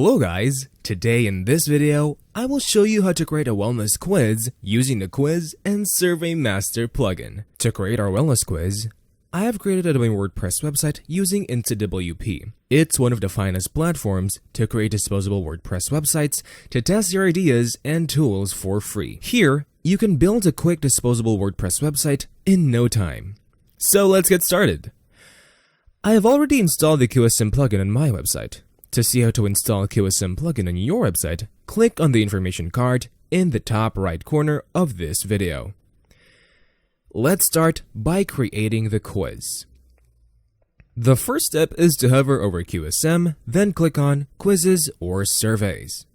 Hello guys, today in this video, I will show you how to create a wellness quiz using the Quiz and Survey Master plugin. To create our wellness quiz, I have created a domain WordPress website using InstaWP. It's one of the finest platforms to create disposable WordPress websites to test your ideas and tools for free. Here, you can build a quick disposable WordPress website in no time. So let's get started. I have already installed the QSM plugin on my website. To see how to install QSM plugin on your website, click on the information card in the top right corner of this video. Let's start by creating the quiz. The first step is to hover over QSM, then click on Quizzes or Surveys.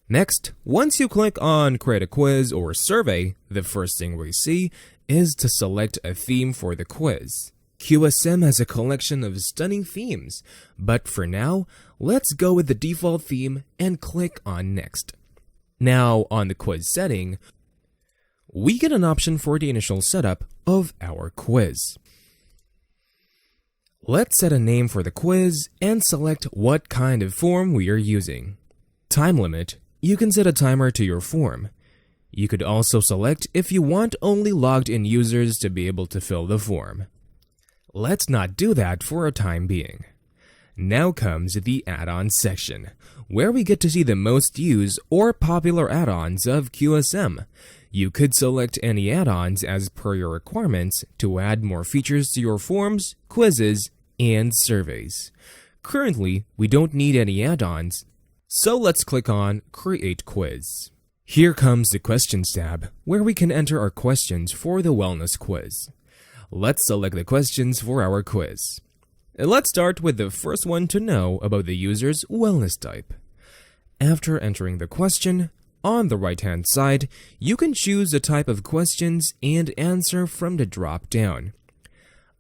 Next, once you click on Create a Quiz or Survey, the first thing we see is to select a theme for the quiz. QSM has a collection of stunning themes, but for now, let's go with the default theme and click on Next. Now, on the quiz setting, we get an option for the initial setup of our quiz. Let's set a name for the quiz and select what kind of form we are using. Time limit, you can set a timer to your form. You could also select if you want only logged in users to be able to fill the form. Let's not do that for a time being. Now comes the add-ons section, where we get to see the most used or popular add-ons of QSM. You could select any add-ons as per your requirements to add more features to your forms, quizzes, and surveys. Currently, we don't need any add-ons, so let's click on Create Quiz. Here comes the Questions tab, where we can enter our questions for the wellness quiz. Let's select the questions for our quiz. Let's start with the first one to know about the user's wellness type. After entering the question, on the right-hand side, you can choose the type of questions and answer from the drop-down.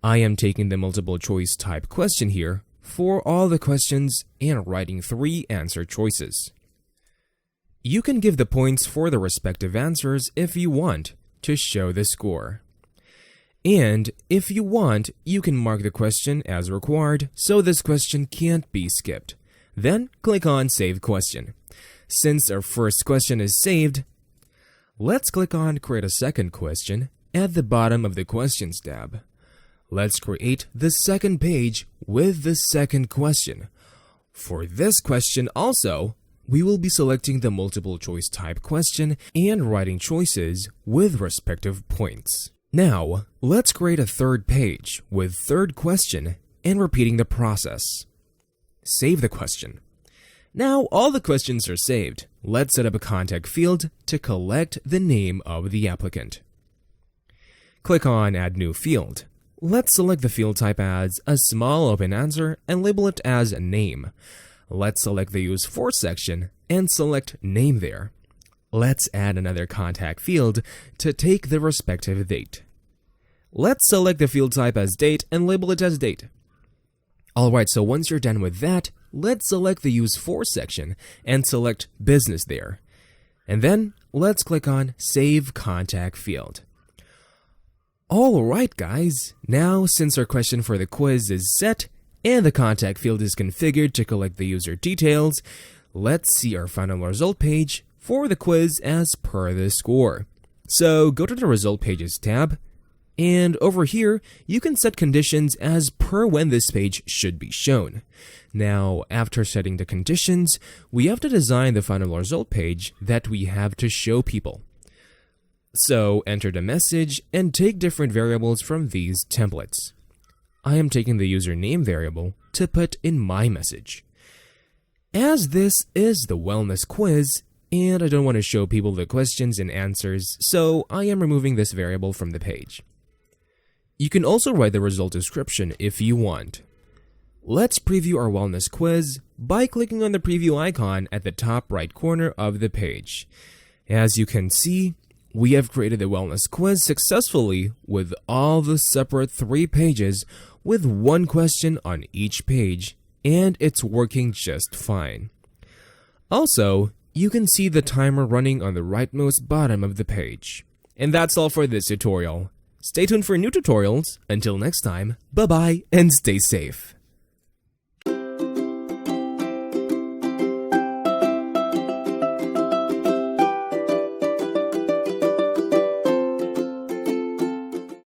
I am taking the multiple choice type question here for all the questions and writing 3 answer choices. You can give the points for the respective answers if you want to show the score. And if you want, you can mark the question as required so this question can't be skipped. Then click on Save Question. Since our first question is saved, let's click on Create a Second Question at the bottom of the Questions tab. Let's create the second page with the second question. For this question also, we will be selecting the multiple choice type question and writing choices with respective points. Now, let's create a third page with third question and repeating the process. Save the question. Now all the questions are saved. Let's set up a contact field to collect the name of the applicant. Click on Add New Field. Let's select the field type as a small open answer and label it as Name. Let's select the Use For section and select Name there. Let's add another contact field to take the respective date. Let's select the field type as Date and label it as Date. Alright, so once you're done with that, let's select the Use For section and select Business there. And then, let's click on Save Contact Field. Alright guys, now since our question for the quiz is set and the contact field is configured to collect the user details, let's see our final result page for the quiz as per the score. So go to the Result Pages tab, and over here, you can set conditions as per when this page should be shown. Now, after setting the conditions, we have to design the final result page that we have to show people. So enter the message and take different variables from these templates. I am taking the username variable to put in my message. As this is the wellness quiz, and I don't want to show people the questions and answers, so I am removing this variable from the page. You can also write the result description if you want. Let's preview our wellness quiz by clicking on the preview icon at the top right corner of the page. As you can see, we have created the wellness quiz successfully with all the separate 3 pages with 1 question on each page, and it's working just fine. Also, you can see the timer running on the rightmost bottom of the page. And that's all for this tutorial. Stay tuned for new tutorials. Until next time, bye-bye and stay safe.